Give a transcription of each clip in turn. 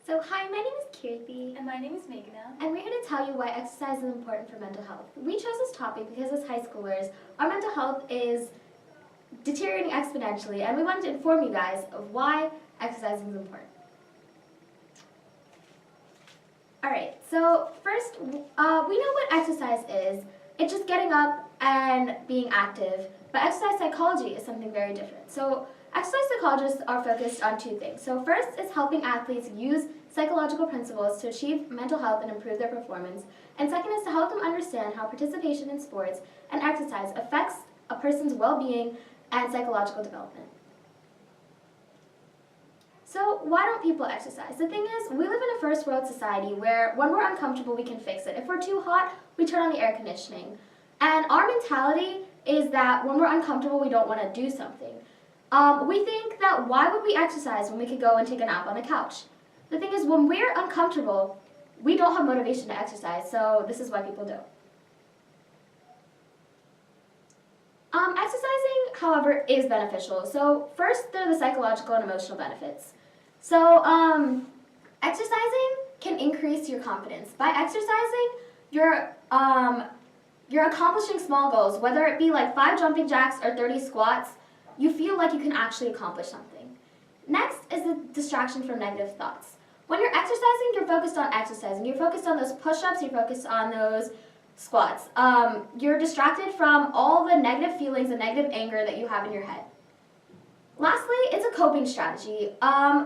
So hi, my name is Kirti, And my name is Meghna. and we're here to tell you why exercise is important for mental health. We chose this topic because as high schoolers, our mental health is deteriorating exponentially, and we wanted to inform you guys of why exercising is important. Alright, so first, we know what exercise is. It's just getting up and being active, but exercise psychology is something very different. So exercise psychologists are focused on two things. So first is helping athletes use psychological principles to achieve mental health and improve their performance. And second is to help them understand how participation in sports and exercise affects a person's well-being and psychological development. So why don't people exercise? The thing is, we live in a first world society where when we're uncomfortable, we can fix it. If we're too hot, we turn on the air conditioning. And our mentality is that when we're uncomfortable, we don't want to do something. We think that why would we exercise when we could go and take a nap on the couch? The thing is, when we're uncomfortable, we don't have motivation to exercise, so this is why people do. Exercising, however, is beneficial. So first, there are the psychological and emotional benefits. So exercising can increase your confidence. By exercising, you're accomplishing small goals, whether it be like 5 jumping jacks or 30 squats. You feel like you can actually accomplish something. Next is the distraction from negative thoughts. When you're exercising, you're focused on exercising. You're focused on those push-ups, you're focused on those squats. You're distracted from all the negative feelings and negative anger that you have in your head. Lastly, it's a coping strategy.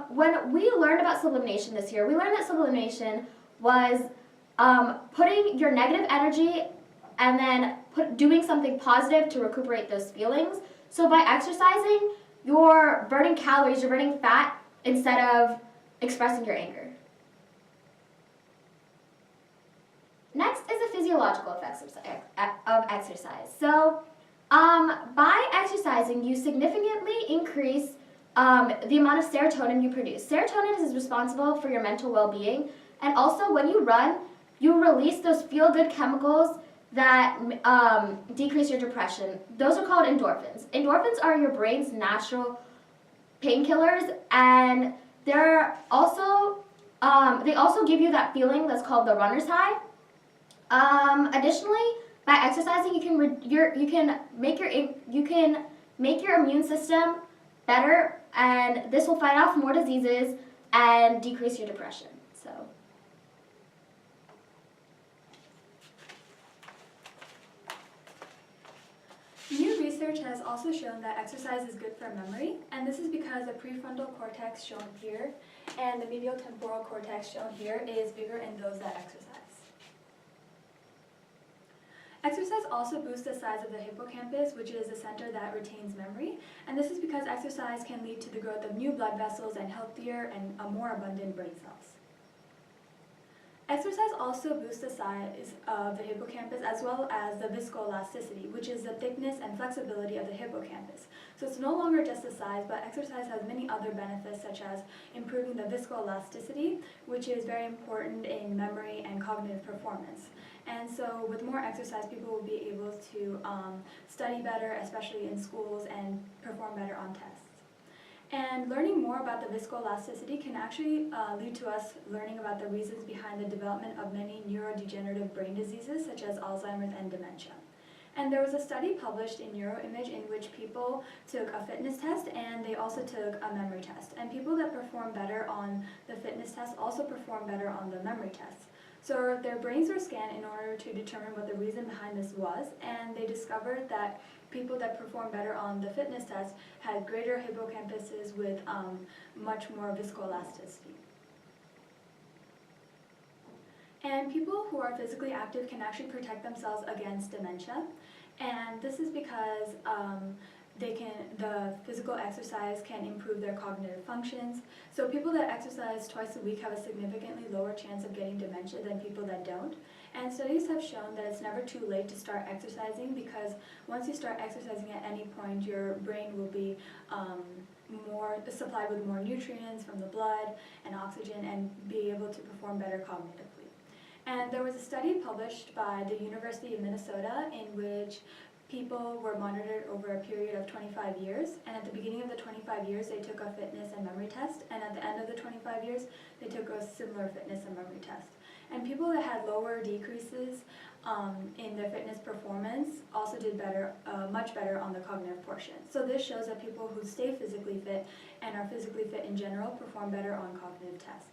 When we learned about sublimation this year, we learned that sublimation was putting your negative energy and then doing something positive to recuperate those feelings. So by exercising, you're burning calories, you're burning fat instead of expressing your anger. Next is the physiological effects of exercise. So by exercising, you significantly increase the amount of serotonin you produce. Serotonin is responsible for your mental well-being, and also when you run, you release those feel-good chemicals that decrease your depression. Those are called endorphins. Endorphins are your brain's natural painkillers, and they also give you that feeling that's called the runner's high. Additionally, by exercising, you can make your immune system better, and this will fight off more diseases and decrease your depression. So. New research has also shown that exercise is good for memory, and this is because the prefrontal cortex shown here and the medial temporal cortex shown here is bigger in those that exercise. Exercise also boosts the size of the hippocampus, which is the center that retains memory, and this is because exercise can lead to the growth of new blood vessels and healthier and more abundant brain cells. Exercise also boosts the size of the hippocampus as well as the viscoelasticity, which is the thickness and flexibility of the hippocampus. So it's no longer just the size, but exercise has many other benefits such as improving the viscoelasticity, which is very important in memory and cognitive performance. And so with more exercise, people will be able to study better, especially in schools, and perform better on tests. And learning more about the viscoelasticity can actually lead to us learning about the reasons behind the development of many neurodegenerative brain diseases such as Alzheimer's and dementia. And there was a study published in Neuroimage in which people took a fitness test and they also took a memory test. And people that perform better on the fitness test also perform better on the memory test. So their brains were scanned in order to determine what the reason behind this was, and they discovered that people that performed better on the fitness test had greater hippocampuses with much more viscoelasticity. And people who are physically active can actually protect themselves against dementia, and this is because the physical exercise can improve their cognitive functions. So people that exercise twice a week have a significantly lower chance of getting dementia than people that don't. And studies have shown that it's never too late to start exercising, because once you start exercising at any point, your brain will be more supplied with more nutrients from the blood and oxygen and be able to perform better cognitively. And there was a study published by the University of Minnesota in which people were monitored over a period of 25 years, and at the beginning of the 25 years they took a fitness and memory test, and at the end of the 25 5 years, they took a similar fitness and memory test. And people that had lower decreases in their fitness performance also did better, much better on the cognitive portion. So this shows that people who stay physically fit and are physically fit in general perform better on cognitive tests.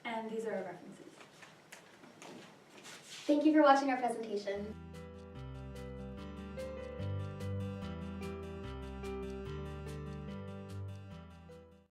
And these are our references. Thank you for watching our presentation.